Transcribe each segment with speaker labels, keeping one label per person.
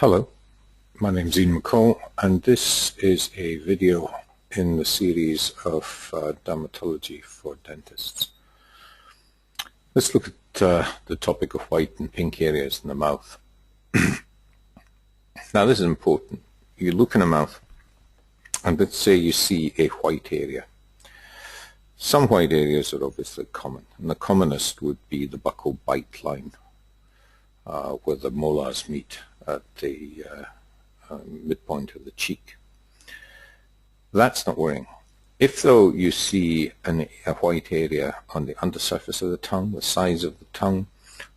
Speaker 1: Hello, my name is Ian McCall, and this is a video in the series of dermatology for dentists. Let's look at the topic of white and pink areas in the mouth. Now this is important. You look in the mouth and let's say you see a white area. Some white areas are obviously common, and the commonest would be the buccal bite line where the molars meet at the midpoint of the cheek. That's not worrying. If though you see a white area on the undersurface of the tongue, the size of the tongue,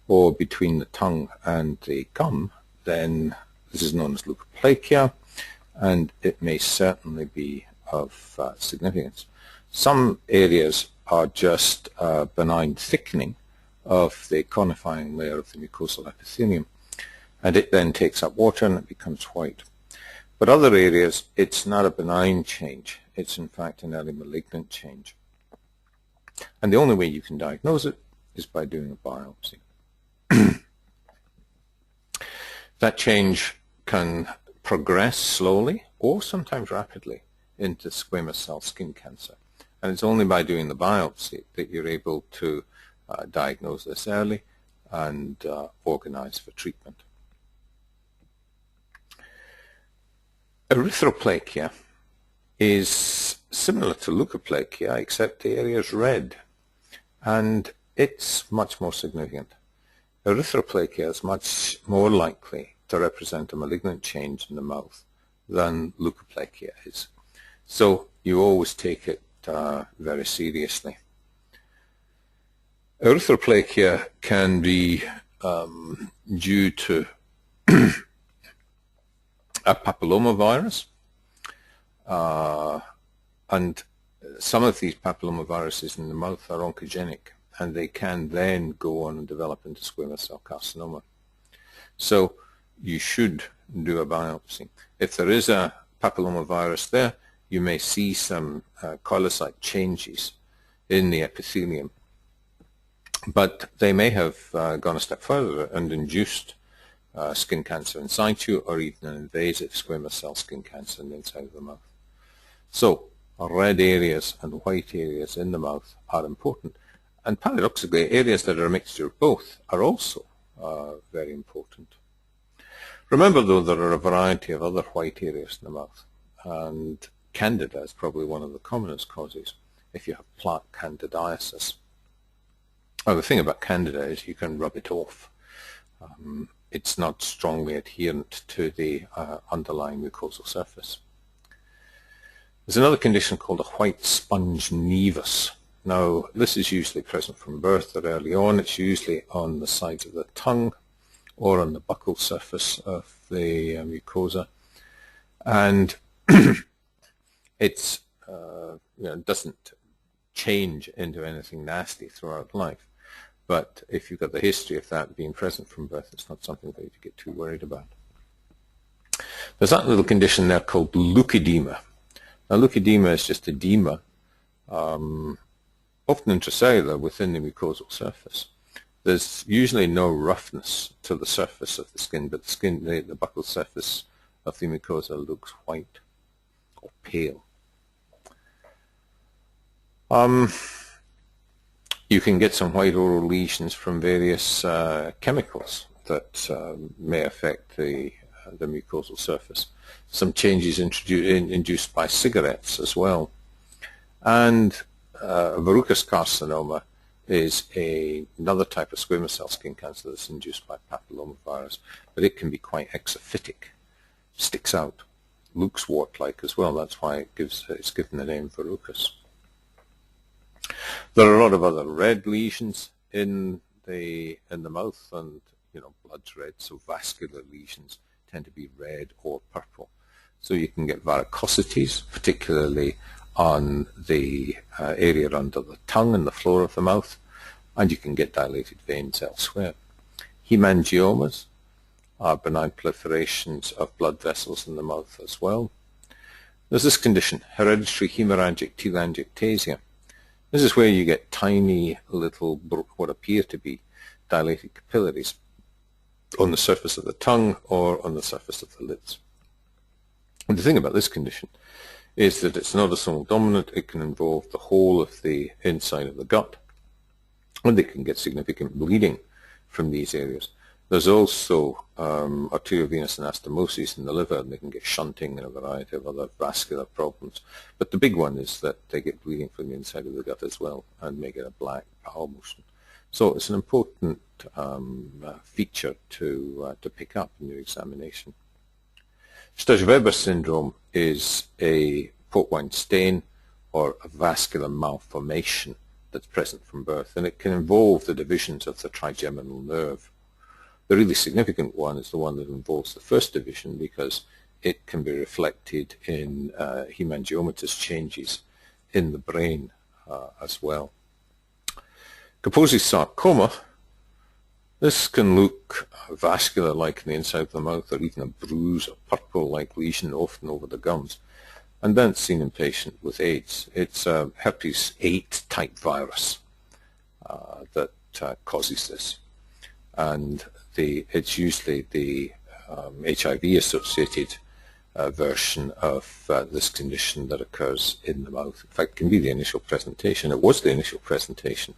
Speaker 1: or between the tongue and the gum, then this is known as leukoplakia, and it may certainly be of significance. Some areas are just benign thickening of the conifying layer of the mucosal epithelium, and it then takes up water and it becomes white. But other areas, it's not a benign change. It's in fact an early malignant change. And the only way you can diagnose it is by doing a biopsy. That change can progress slowly or sometimes rapidly into squamous cell skin cancer. And it's only by doing the biopsy that you're able to diagnose this early and organize for treatment. Erythroplakia is similar to leukoplakia, except the area is red, and it's much more significant. Erythroplakia is much more likely to represent a malignant change in the mouth than leukoplakia is. So you always take it very seriously. Erythroplakia can be due to a papillomavirus, and some of these papillomaviruses in the mouth are oncogenic, and they can then go on and develop into squamous cell carcinoma. So you should do a biopsy. If there is a papillomavirus there, you may see some coilocyte changes in the epithelium, but they may have gone a step further and induced skin cancer in situ, or even an invasive squamous cell skin cancer in the inside of the mouth. So red areas and white areas in the mouth are important, and paradoxically areas that are a mixture of both are also very important. Remember though, there are a variety of other white areas in the mouth, and candida is probably one of the commonest causes if you have plaque candidiasis. Well, the thing about candida is you can rub it off. It's not strongly adherent to the underlying mucosal surface. There's another condition called a white sponge nevus. Now, this is usually present from birth or early on. It's usually on the sides of the tongue or on the buccal surface of the mucosa, and it's doesn't change into anything nasty throughout life. But if you've got the history of that being present from birth, it's not something that you get too worried about. There's that little condition there called leukodema. Now, leukodema is just edema, often intracellular within the mucosal surface. There's usually no roughness to the surface of the skin, but the buccal surface of the mucosa looks white or pale. You can get some white oral lesions from various chemicals that may affect the mucosal surface. Some changes induced by cigarettes as well. And verrucous carcinoma is another type of squamous cell skin cancer that's induced by papillomavirus, but it can be quite exophytic, sticks out, looks wart-like as well. That's why it's given the name verrucous. There are a lot of other red lesions in the mouth, and blood's red, so vascular lesions tend to be red or purple. So you can get varicosities, particularly on the area under the tongue and the floor of the mouth, and you can get dilated veins elsewhere. Hemangiomas are benign proliferations of blood vessels in the mouth as well. There's this condition, hereditary hemorrhagic telangiectasia. This is where you get tiny little, what appear to be dilated capillaries on the surface of the tongue or on the surface of the lips. And the thing about this condition is that it's not autosomal dominant. It can involve the whole of the inside of the gut, and they can get significant bleeding from these areas. There's also arteriovenous anastomosis in the liver, and they can get shunting and a variety of other vascular problems. But the big one is that they get bleeding from the inside of the gut as well, and may get a black bowel motion. So it's an important feature to pick up in your examination. Sturge-Weber syndrome is a port wine stain or a vascular malformation that's present from birth, and it can involve the divisions of the trigeminal nerve. The really significant one is the one that involves the first division, because it can be reflected in hemangiomatous changes in the brain as well. Kaposi's sarcoma, this can look vascular-like in the inside of the mouth, or even a bruise, a purple-like lesion, often over the gums. And then it's seen in patients with AIDS. It's a herpes 8 type virus that causes this. And it's usually the HIV-associated version of this condition that occurs in the mouth. In fact, it can be the initial presentation. It was the initial presentation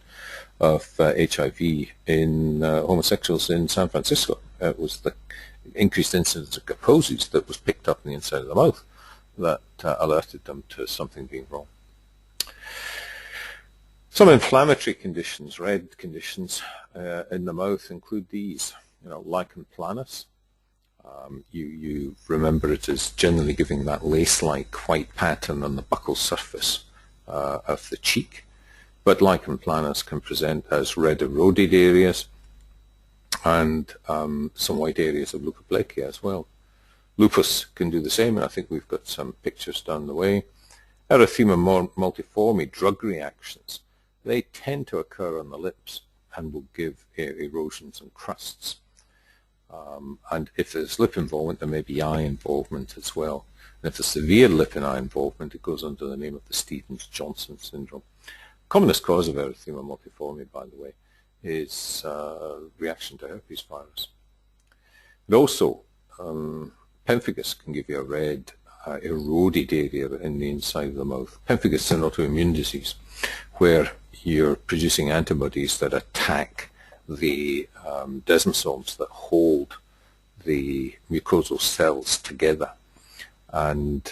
Speaker 1: of HIV in homosexuals in San Francisco. It was the increased incidence of Kaposi's that was picked up in the inside of the mouth that alerted them to something being wrong. Some inflammatory conditions, red conditions in the mouth include these. Lichen planus. You remember it as generally giving that lace-like white pattern on the buccal surface of the cheek. But lichen planus can present as red eroded areas and some white areas of leukoplakia as well. Lupus can do the same, and I think we've got some pictures down the way. Erythema multiforme, drug reactions, they tend to occur on the lips and will give erosions and crusts. And if there's lip involvement, there may be eye involvement as well. And if there's severe lip and eye involvement, it goes under the name of the Stevens-Johnson syndrome. Commonest cause of erythema multiforme, by the way, is reaction to herpes virus. But also, pemphigus can give you a red, eroded area in the inside of the mouth. Pemphigus is an autoimmune disease where you're producing antibodies that attack the desmosomes that hold the mucosal cells together. And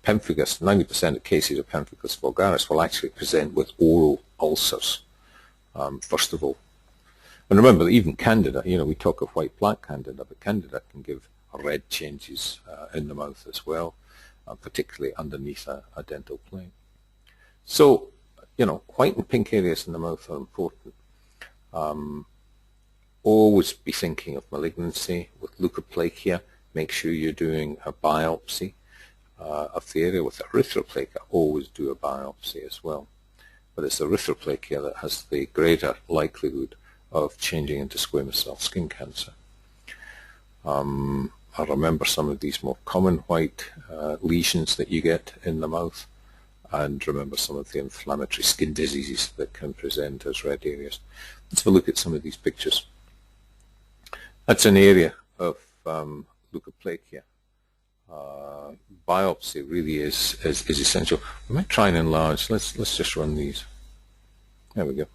Speaker 1: pemphigus, 90% of cases of pemphigus vulgaris will actually present with oral ulcers, first of all. And remember that even candida, we talk of white plaque candida, but candida can give red changes in the mouth as well, particularly underneath a dental plane. So, white and pink areas in the mouth are important. Always be thinking of malignancy. With leukoplakia, make sure you're doing a biopsy of the area. With erythroplakia, always do a biopsy as well. But it's erythroplakia that has the greater likelihood of changing into squamous cell skin cancer. I remember some of these more common white lesions that you get in the mouth, and remember some of the inflammatory skin diseases that can present as red areas. Let's have a look at some of these pictures. That's an area of leukoplakia. Biopsy really is essential. We might try and enlarge. Let's just run these. There we go.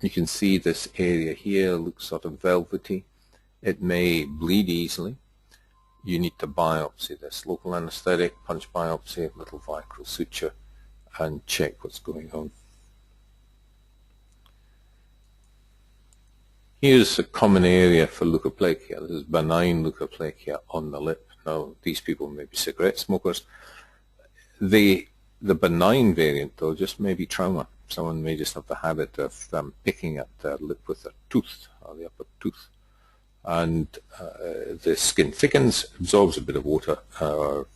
Speaker 1: You can see this area here looks sort of velvety. It may bleed easily. You need to biopsy this. Local anesthetic, punch biopsy, little vicryl suture, and check what's going on. Here's a common area for leukoplakia. This is benign leukoplakia on the lip. Now, these people may be cigarette smokers. The benign variant, though, just may be trauma. Someone may just have the habit of picking at their lip with their tooth, or the upper tooth. And the skin thickens, absorbs a bit of water or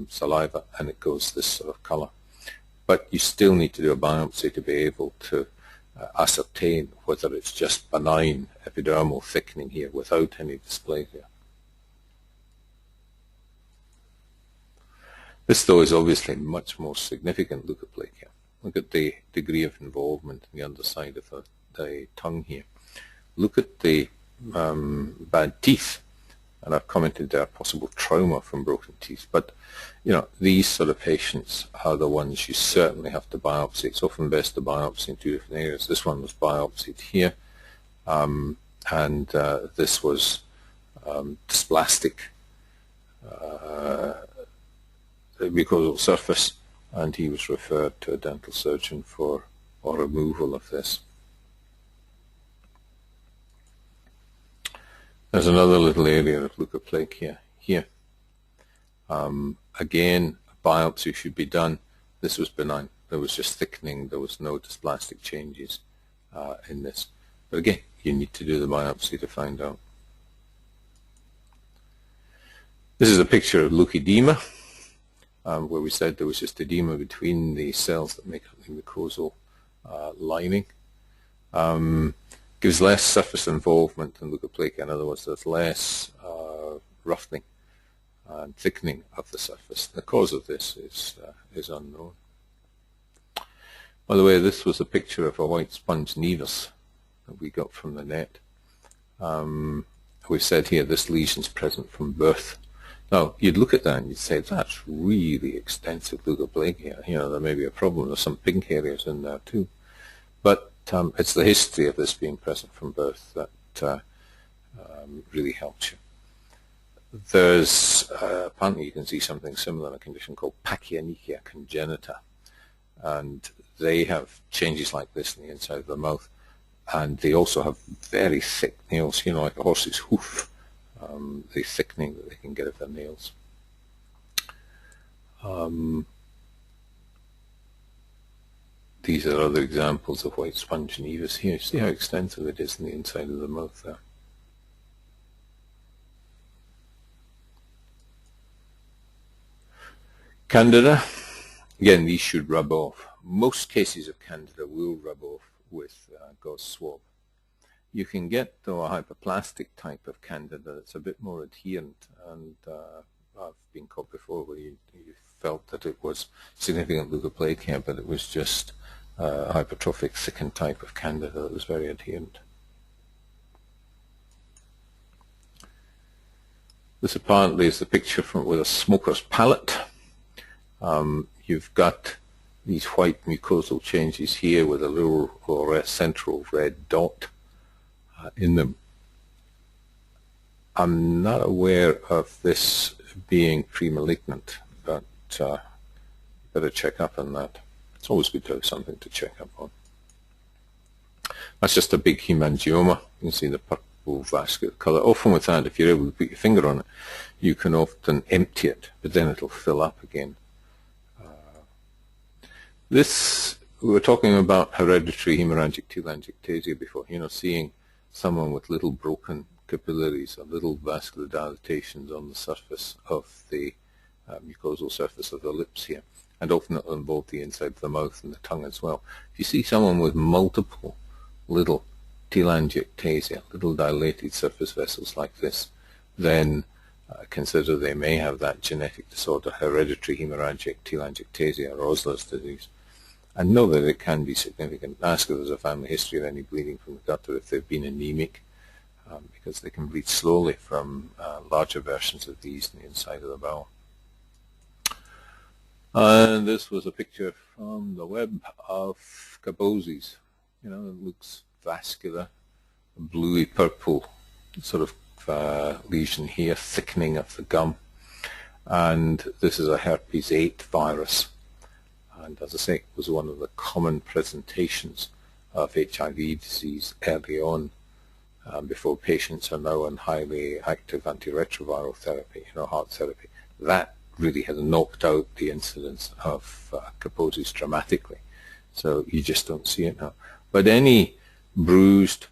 Speaker 1: saliva, and it goes this sort of color. But you still need to do a biopsy to be able to ascertain whether it's just benign epidermal thickening here without any dysplasia. This, though, is obviously much more significant leukoplakia. Look at the degree of involvement in the underside of the the tongue here. Look at the bad teeth. And I've commented there possible trauma from broken teeth. But, you know, these sort of patients are the ones you certainly have to biopsy. It's often best to biopsy in two different areas. This one was biopsied here, and this was dysplastic mucosal surface, and he was referred to a dental surgeon for removal of this. There's another little area of leukoplaque here. Again, a biopsy should be done. This was benign. There was just thickening. There was no dysplastic changes in this. But again, you need to do the biopsy to find out. This is a picture of leukodema, where we said there was just edema between the cells that make up the mucosal lining. Gives less surface involvement than leukoplakia. In other words, there's less roughening and thickening of the surface. The cause of this is unknown. By the way, this was a picture of a white sponge nevus that we got from the net. We've said here this lesion's present from birth. Now, you'd look at that and you'd say, that's really extensive leukoplakia. You know, there may be a problem. There's some pink areas in there too. But it's the history of this being present from birth that really helps you. There's, apparently you can see something similar in a condition called Pachyonychia congenita. And they have changes like this in the inside of the mouth. And they also have very thick nails, you know, like a horse's hoof, the thickening that they can get of their nails. These are other examples of white sponge nevus here. See how extensive it is in the inside of the mouth there. Candida, again, these should rub off. Most cases of Candida will rub off with gauze swab. You can get, though, a hyperplastic type of Candida that's a bit more adherent, and I've been caught before where you felt that it was significant leukoplakia, but it was just a hypertrophic thickened type of Candida that was very adherent. This apparently is the picture with a smoker's palate. You've got these white mucosal changes here with a little central red dot in them. I'm not aware of this being pre-malignant, but better check up on that. It's always good to have something to check up on. That's just a big hemangioma. You can see the purple vascular color. Often with that, if you're able to put your finger on it, you can often empty it, but then it'll fill up again. We were talking about hereditary hemorrhagic telangiectasia before, you know, seeing someone with little broken capillaries or little vascular dilatations on the surface of the mucosal surface of the lips here. And often it will involve the inside of the mouth and the tongue as well. If you see someone with multiple little telangiectasia, little dilated surface vessels like this, then consider they may have that genetic disorder, hereditary hemorrhagic telangiectasia or Osler's disease. And know that it can be significant. Ask if there's a family history of any bleeding from the gut or if they've been anemic, because they can bleed slowly from larger versions of these in the inside of the bowel. And this was a picture from the web of Kaposi's. You know, it looks vascular, bluey purple sort of lesion here, thickening of the gum. And this is a herpes 8 virus. And as I say, it was one of the common presentations of HIV disease early on, before patients are now on highly active antiretroviral therapy, you know, heart therapy. That really has knocked out the incidence of Kaposi's dramatically. So you just don't see it now. But any bruised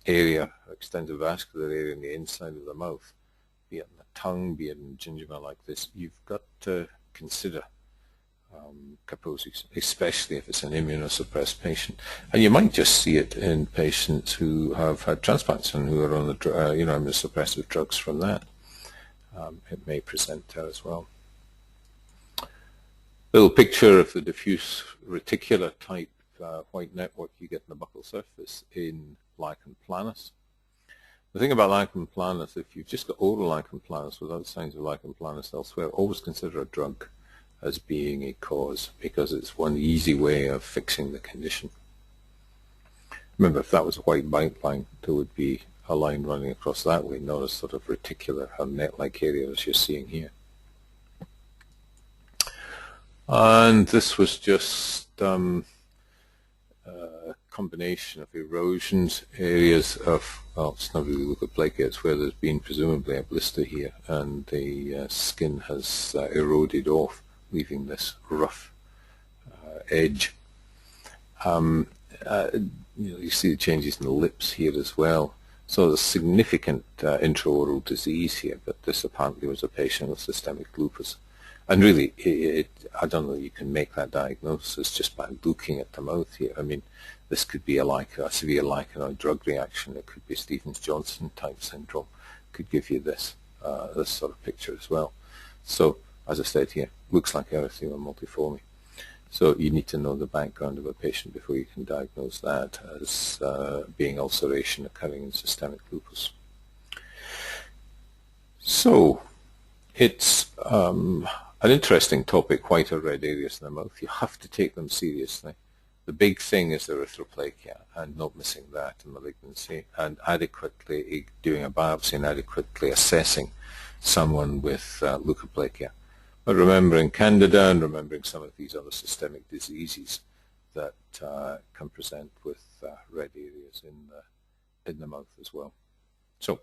Speaker 1: area, extensive vascular area in the inside of the mouth, be it in the tongue, be it in gingiva like this, you've got to consider Kaposi's, especially if it's an immunosuppressed patient. And you might just see it in patients who have had transplants and who are on the immunosuppressive drugs from that. It may present there as well. Little picture of the diffuse reticular type white network you get in the buccal surface in lichen planus. The thing about lichen planus, if you've just got oral lichen planus without signs of lichen planus elsewhere, always consider a drug as being a cause, because it's one easy way of fixing the condition. Remember, if that was a white bite line, there would be a line running across that way, not a sort of reticular or net-like area as you're seeing here. And this was just a combination of erosions, areas of, well, it's not really leukoplakia, it's where there's been presumably a blister here, and the skin has eroded off, leaving this rough edge. You see the changes in the lips here as well. So there's significant intraoral disease here, but this apparently was a patient with systemic lupus. And really, I don't know, you can make that diagnosis just by looking at the mouth here. I mean, this could be a severe lichenoid drug reaction. It could be Stevens-Johnson type syndrome. Could give you this sort of picture as well. So, as I said here, looks like erythema multiforme. So you need to know the background of a patient before you can diagnose that as being ulceration occurring in systemic lupus. So it's an interesting topic, white or red areas in the mouth. You have to take them seriously. The big thing is erythroplakia, and not missing that in malignancy, and adequately doing a biopsy and adequately assessing someone with leukoplakia. But remembering Candida and remembering some of these other systemic diseases that can present with red areas in the mouth as well. So,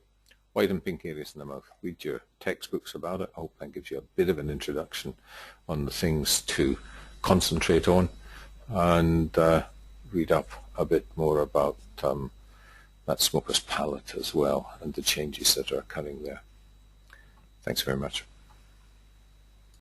Speaker 1: white and pink areas in the mouth. Read your textbooks about it. I hope that gives you a bit of an introduction on the things to concentrate on, and read up a bit more about that smoker's palate as well and the changes that are occurring there. Thanks very much.